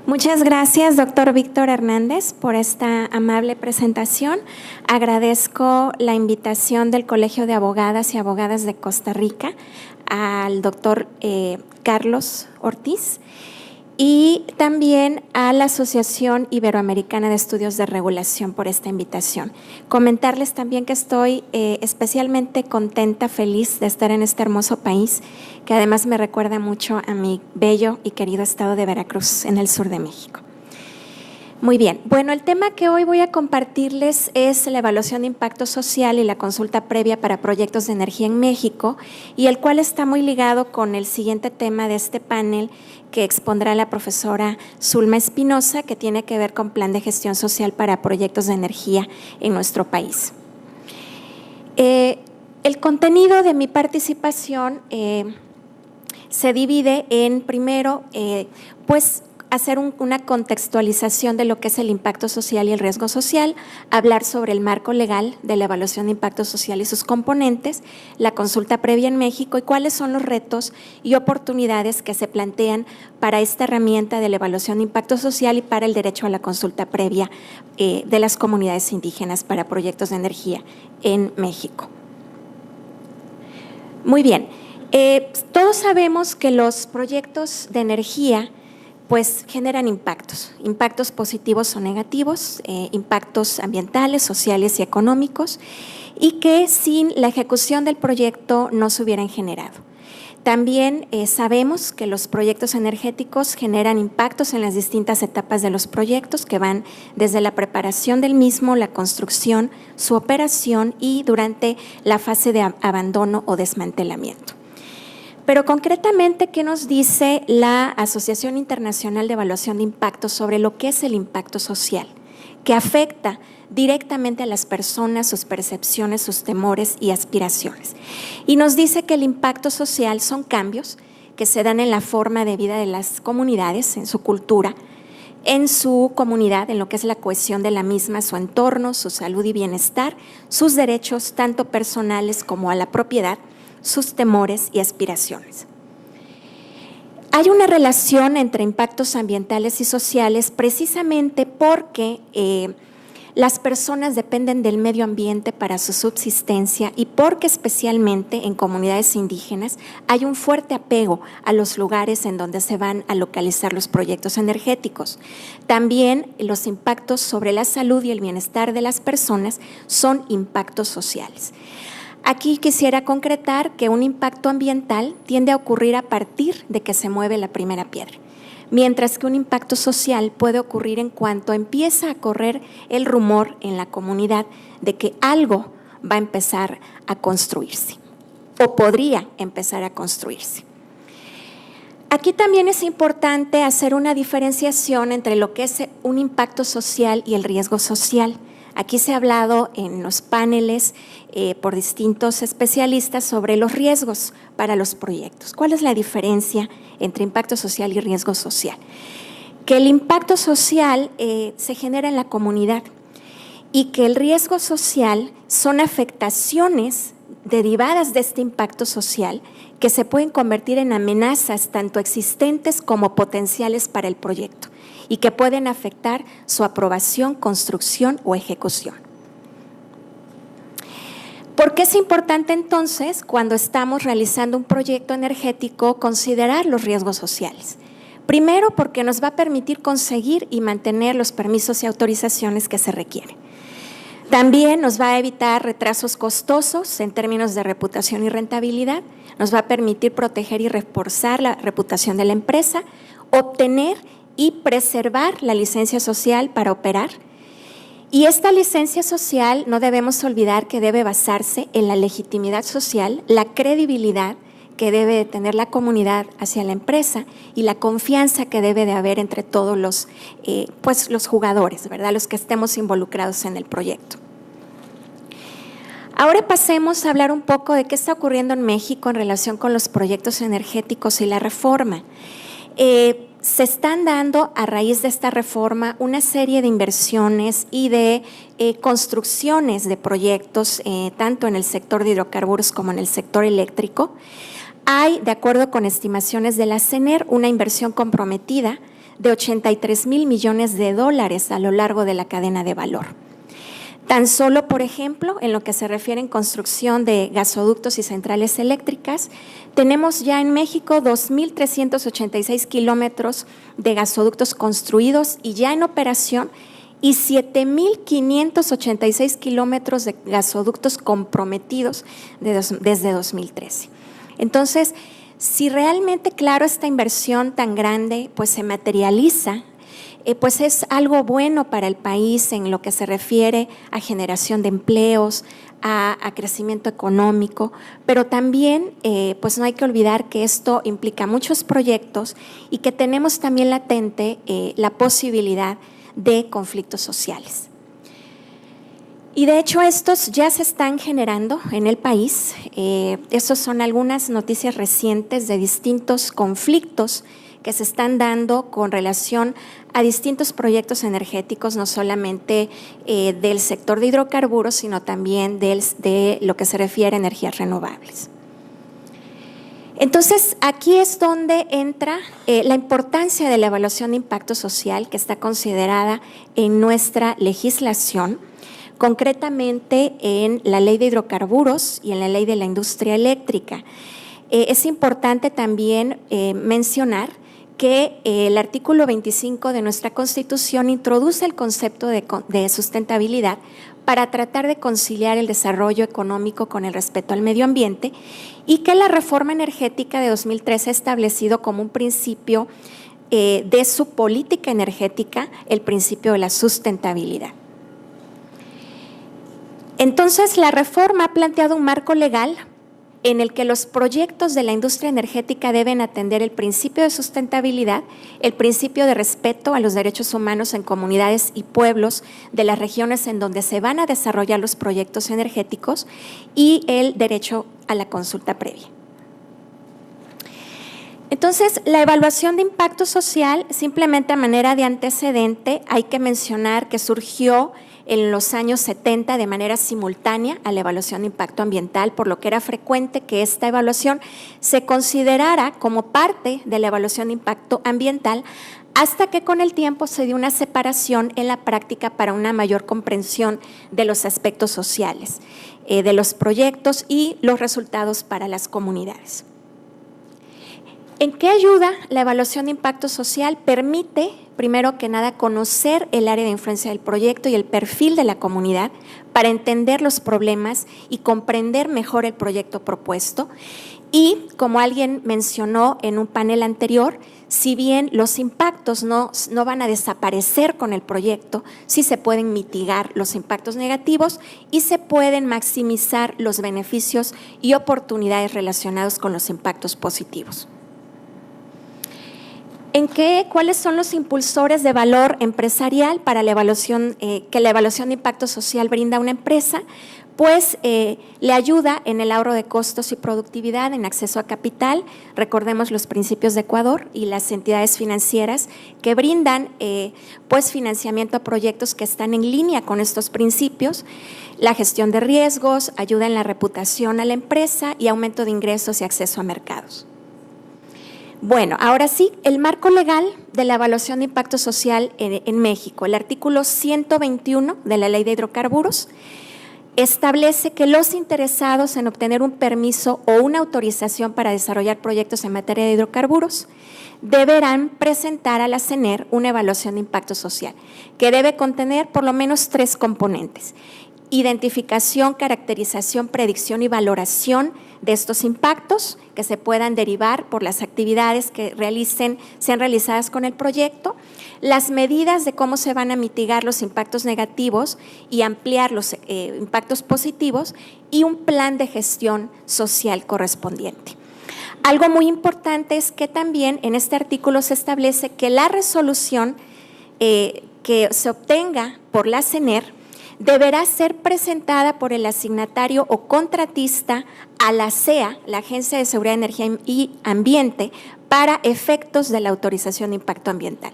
Muchas gracias, doctor Víctor Hernández, por esta amable presentación. Agradezco la invitación del Colegio de Abogadas y Abogadas de Costa Rica al doctor Carlos Ortiz y también a la Asociación Iberoamericana de Estudios de Regulación por esta invitación. Comentarles también que estoy especialmente contenta, feliz de estar en este hermoso país, que además me recuerda mucho a mi bello y querido estado de Veracruz, en el sur de México. Muy bien, bueno, el tema que hoy voy a compartirles es la evaluación de impacto social y la consulta previa para proyectos de energía en México, y el cual está muy ligado con el siguiente tema de este panel que expondrá la profesora Zulma Espinosa, que tiene que ver con plan de gestión social para proyectos de energía en nuestro país. El contenido de mi participación se divide en, primero, pues, hacer una contextualización de lo que es el impacto social y el riesgo social, hablar sobre el marco legal de la evaluación de impacto social y sus componentes, la consulta previa en México y cuáles son los retos y oportunidades que se plantean para esta herramienta de la evaluación de impacto social y para el derecho a la consulta previa de las comunidades indígenas para proyectos de energía en México. Muy bien, todos sabemos que los proyectos de energía pues generan impactos positivos o negativos, impactos ambientales, sociales y económicos, y que sin la ejecución del proyecto no se hubieran generado. También sabemos que los proyectos energéticos generan impactos en las distintas etapas de los proyectos, que van desde la preparación del mismo, la construcción, su operación y durante la fase de abandono o desmantelamiento. Pero concretamente, ¿qué nos dice la Asociación Internacional de Evaluación de Impacto sobre lo que es el impacto social? Que afecta directamente a las personas, sus percepciones, sus temores y aspiraciones. Y nos dice que el impacto social son cambios que se dan en la forma de vida de las comunidades, en su cultura, en su comunidad, en lo que es la cohesión de la misma, su entorno, su salud y bienestar, sus derechos tanto personales como a la propiedad, sus temores y aspiraciones. Hay una relación entre impactos ambientales y sociales precisamente porque las personas dependen del medio ambiente para su subsistencia y porque especialmente en comunidades indígenas hay un fuerte apego a los lugares en donde se van a localizar los proyectos energéticos. También los impactos sobre la salud y el bienestar de las personas son impactos sociales. Aquí quisiera concretar que un impacto ambiental tiende a ocurrir a partir de que se mueve la primera piedra, mientras que un impacto social puede ocurrir en cuanto empieza a correr el rumor en la comunidad de que algo va a empezar a construirse o podría empezar a construirse. Aquí también es importante hacer una diferenciación entre lo que es un impacto social y el riesgo social. Aquí se ha hablado en los paneles por distintos especialistas sobre los riesgos para los proyectos. ¿Cuál es la diferencia entre impacto social y riesgo social? Que el impacto social se genera en la comunidad y que el riesgo social son afectaciones derivadas de este impacto social que se pueden convertir en amenazas tanto existentes como potenciales para el proyecto y que pueden afectar su aprobación, construcción o ejecución. ¿Por qué es importante entonces, cuando estamos realizando un proyecto energético, considerar los riesgos sociales? Primero, porque nos va a permitir conseguir y mantener los permisos y autorizaciones que se requieren. También nos va a evitar retrasos costosos en términos de reputación y rentabilidad, nos va a permitir proteger y reforzar la reputación de la empresa, obtener y preservar la licencia social para operar. Y esta licencia social no debemos olvidar que debe basarse en la legitimidad social, la credibilidad que debe de tener la comunidad hacia la empresa y la confianza que debe de haber entre todos los jugadores, ¿verdad? Los que estemos involucrados en el proyecto. Ahora pasemos a hablar un poco de qué está ocurriendo en México en relación con los proyectos energéticos y la reforma. Se están dando a raíz de esta reforma una serie de inversiones y de construcciones de proyectos, tanto en el sector de hidrocarburos como en el sector eléctrico. Hay, de acuerdo con estimaciones de la CENER, una inversión comprometida de 83,000 millones de dólares a lo largo de la cadena de valor. Tan solo, por ejemplo, en lo que se refiere en construcción de gasoductos y centrales eléctricas, tenemos ya en México 2,386 kilómetros de gasoductos construidos y ya en operación y 7,586 kilómetros de gasoductos comprometidos desde 2013. Entonces, si realmente, claro, esta inversión tan grande pues se materializa, pues es algo bueno para el país en lo que se refiere a generación de empleos, a crecimiento económico, pero también pues no hay que olvidar que esto implica muchos proyectos y que tenemos también latente la posibilidad de conflictos sociales. Y de hecho estos ya se están generando en el país. Estas son algunas noticias recientes de distintos conflictos que se están dando con relación a distintos proyectos energéticos, no solamente del sector de hidrocarburos, sino también de lo que se refiere a energías renovables. Entonces, aquí es donde entra la importancia de la evaluación de impacto social que está considerada en nuestra legislación, concretamente en la Ley de Hidrocarburos y en la Ley de la Industria Eléctrica. Es importante también mencionar que el artículo 25 de nuestra Constitución introduce el concepto de sustentabilidad para tratar de conciliar el desarrollo económico con el respeto al medio ambiente y que la reforma energética de 2013 ha establecido como un principio de su política energética el principio de la sustentabilidad. Entonces, la reforma ha planteado un marco legal en el que los proyectos de la industria energética deben atender el principio de sustentabilidad, el principio de respeto a los derechos humanos en comunidades y pueblos de las regiones en donde se van a desarrollar los proyectos energéticos y el derecho a la consulta previa. Entonces, la evaluación de impacto social, simplemente a manera de antecedente, hay que mencionar que surgió en los años 70 de manera simultánea a la evaluación de impacto ambiental, por lo que era frecuente que esta evaluación se considerara como parte de la evaluación de impacto ambiental, hasta que con el tiempo se dio una separación en la práctica para una mayor comprensión de los aspectos sociales, de los proyectos y los resultados para las comunidades. ¿En qué ayuda la evaluación de impacto social? Permite, primero que nada, conocer el área de influencia del proyecto y el perfil de la comunidad para entender los problemas y comprender mejor el proyecto propuesto. Y, como alguien mencionó en un panel anterior, si bien los impactos no van a desaparecer con el proyecto, sí se pueden mitigar los impactos negativos y se pueden maximizar los beneficios y oportunidades relacionados con los impactos positivos. ¿Cuáles son los impulsores de valor empresarial para la evaluación, que la evaluación de impacto social brinda a una empresa? Pues le ayuda en el ahorro de costos y productividad, en acceso a capital. Recordemos los principios de Ecuador y las entidades financieras que brindan pues financiamiento a proyectos que están en línea con estos principios. La gestión de riesgos, ayuda en la reputación a la empresa y aumento de ingresos y acceso a mercados. Bueno, ahora sí, el marco legal de la evaluación de impacto social en México, el artículo 121 de la Ley de Hidrocarburos, establece que los interesados en obtener un permiso o una autorización para desarrollar proyectos en materia de hidrocarburos deberán presentar a la CENER una evaluación de impacto social que debe contener por lo menos 3 componentes: identificación, caracterización, predicción y valoración de estos impactos que se puedan derivar por las actividades que sean realizadas con el proyecto, las medidas de cómo se van a mitigar los impactos negativos y ampliar los impactos positivos y un plan de gestión social correspondiente. Algo muy importante es que también en este artículo se establece que la resolución que se obtenga por la CENER deberá ser presentada por el asignatario o contratista a la ASEA, la Agencia de Seguridad, Energía y Ambiente, para efectos de la autorización de impacto ambiental.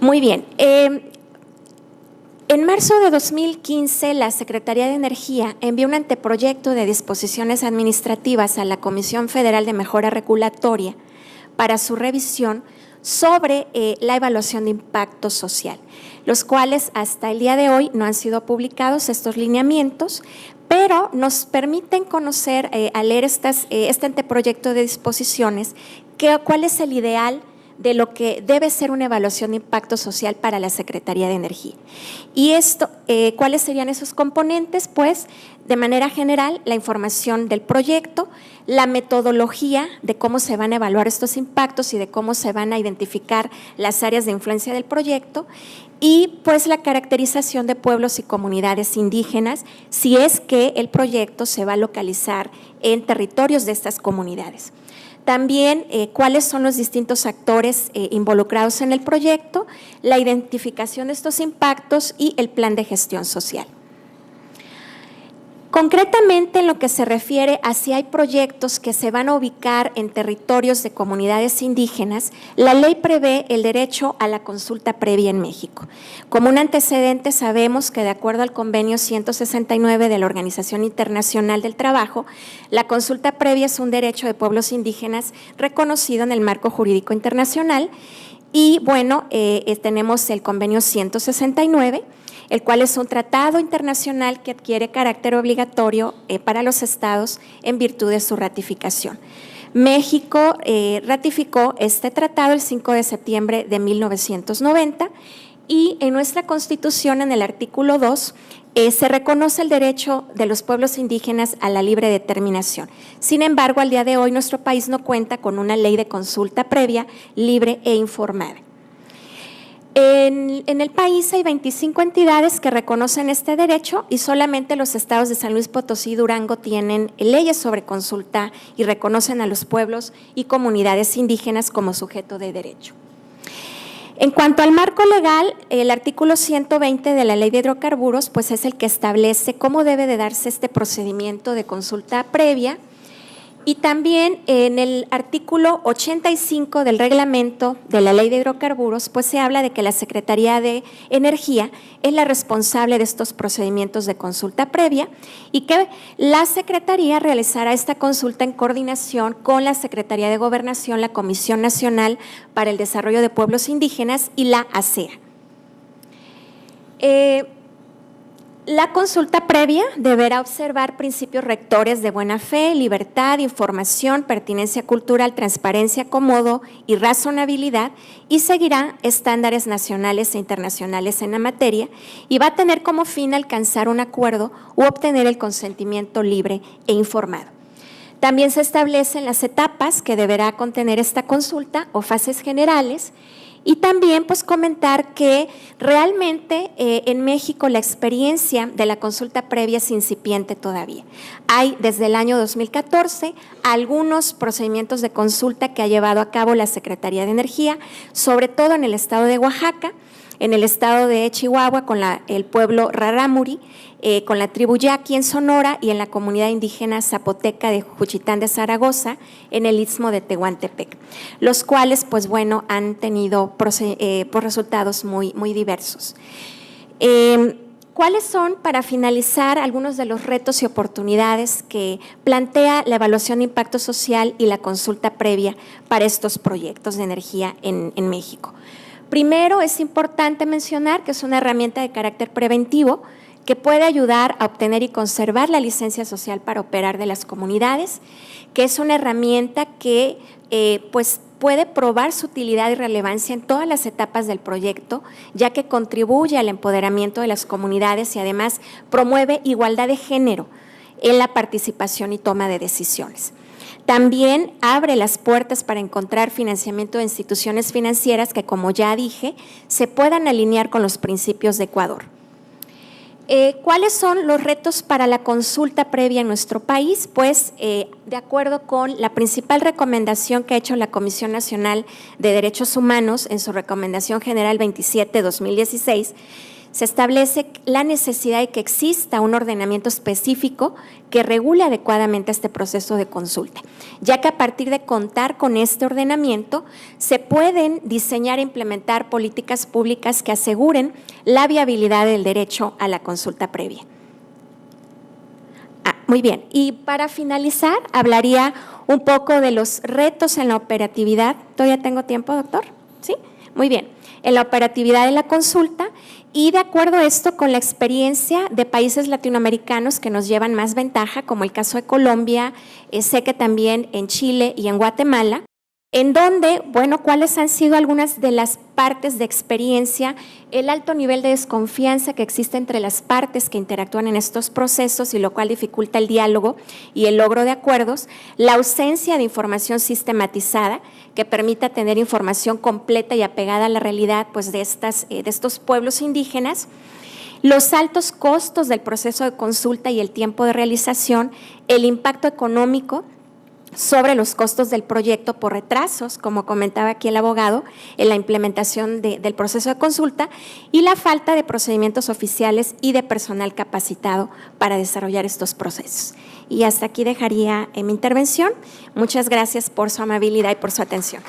Muy bien. En marzo de 2015, la Secretaría de Energía envió un anteproyecto de disposiciones administrativas a la Comisión Federal de Mejora Regulatoria para su revisión sobre la evaluación de impacto social, los cuales hasta el día de hoy no han sido publicados estos lineamientos, pero nos permiten conocer, al leer este anteproyecto de disposiciones, cuál es el ideal de lo que debe ser una evaluación de impacto social para la Secretaría de Energía. Y ¿cuáles serían esos componentes? Pues, de manera general, la información del proyecto, la metodología de cómo se van a evaluar estos impactos y de cómo se van a identificar las áreas de influencia del proyecto, y pues la caracterización de pueblos y comunidades indígenas, si es que el proyecto se va a localizar en territorios de estas comunidades. También cuáles son los distintos actores involucrados en el proyecto, la identificación de estos impactos y el plan de gestión social. Concretamente, en lo que se refiere a si hay proyectos que se van a ubicar en territorios de comunidades indígenas, la ley prevé el derecho a la consulta previa en México. Como un antecedente, sabemos que de acuerdo al convenio 169 de la Organización Internacional del Trabajo, la consulta previa es un derecho de pueblos indígenas reconocido en el marco jurídico internacional y, bueno, tenemos el convenio 169, el cual es un tratado internacional que adquiere carácter obligatorio para los estados en virtud de su ratificación. México ratificó este tratado el 5 de septiembre de 1990 y en nuestra Constitución, en el artículo 2, se reconoce el derecho de los pueblos indígenas a la libre determinación. Sin embargo, al día de hoy nuestro país no cuenta con una ley de consulta previa, libre e informada. En el país hay 25 entidades que reconocen este derecho y solamente los estados de San Luis Potosí y Durango tienen leyes sobre consulta y reconocen a los pueblos y comunidades indígenas como sujeto de derecho. En cuanto al marco legal, el artículo 120 de la Ley de Hidrocarburos pues es el que establece cómo debe de darse este procedimiento de consulta previa. Y también en el artículo 85 del reglamento de la Ley de Hidrocarburos, pues se habla de que la Secretaría de Energía es la responsable de estos procedimientos de consulta previa y que la Secretaría realizará esta consulta en coordinación con la Secretaría de Gobernación, la Comisión Nacional para el Desarrollo de Pueblos Indígenas y la ASEA. La consulta previa deberá observar principios rectores de buena fe, libertad, información, pertinencia cultural, transparencia, acomodo y razonabilidad y seguirá estándares nacionales e internacionales en la materia y va a tener como fin alcanzar un acuerdo u obtener el consentimiento libre e informado. También se establecen las etapas que deberá contener esta consulta o fases generales. Y también pues comentar que realmente en México la experiencia de la consulta previa es incipiente todavía. Hay desde el año 2014 algunos procedimientos de consulta que ha llevado a cabo la Secretaría de Energía, sobre todo en el estado de Oaxaca, en el estado de Chihuahua con el pueblo Rarámuri, con la tribu Yaqui en Sonora y en la comunidad indígena zapoteca de Juchitán de Zaragoza en el istmo de Tehuantepec, los cuales pues bueno han tenido resultados muy diversos. ¿Cuáles son, para finalizar, algunos de los retos y oportunidades que plantea la evaluación de impacto social y la consulta previa para estos proyectos de energía en México? Primero, es importante mencionar que es una herramienta de carácter preventivo que puede ayudar a obtener y conservar la licencia social para operar de las comunidades, que es una herramienta que pues puede probar su utilidad y relevancia en todas las etapas del proyecto, ya que contribuye al empoderamiento de las comunidades y además promueve igualdad de género en la participación y toma de decisiones. También abre las puertas para encontrar financiamiento de instituciones financieras que, como ya dije, se puedan alinear con los principios de Ecuador. ¿Cuáles son los retos para la consulta previa en nuestro país? Pues, de acuerdo con la principal recomendación que ha hecho la Comisión Nacional de Derechos Humanos en su Recomendación General 27/2016, se establece la necesidad de que exista un ordenamiento específico que regule adecuadamente este proceso de consulta, ya que a partir de contar con este ordenamiento se pueden diseñar e implementar políticas públicas que aseguren la viabilidad del derecho a la consulta previa. Muy bien, y para finalizar hablaría un poco de los retos en la operatividad. ¿Todavía tengo tiempo, doctor? ¿Sí? Muy bien. En la operatividad de la consulta, y de acuerdo a esto con la experiencia de países latinoamericanos que nos llevan más ventaja, como el caso de Colombia, sé que también en Chile y en Guatemala, en donde, bueno, ¿cuáles han sido algunas de las partes de experiencia? El alto nivel de desconfianza que existe entre las partes que interactúan en estos procesos y lo cual dificulta el diálogo y el logro de acuerdos, la ausencia de información sistematizada que permita tener información completa y apegada a la realidad pues, de estos pueblos indígenas, los altos costos del proceso de consulta y el tiempo de realización, el impacto económico sobre los costos del proyecto por retrasos, como comentaba aquí el abogado, en la implementación del proceso de consulta y la falta de procedimientos oficiales y de personal capacitado para desarrollar estos procesos. Y hasta aquí dejaría mi intervención. Muchas gracias por su amabilidad y por su atención.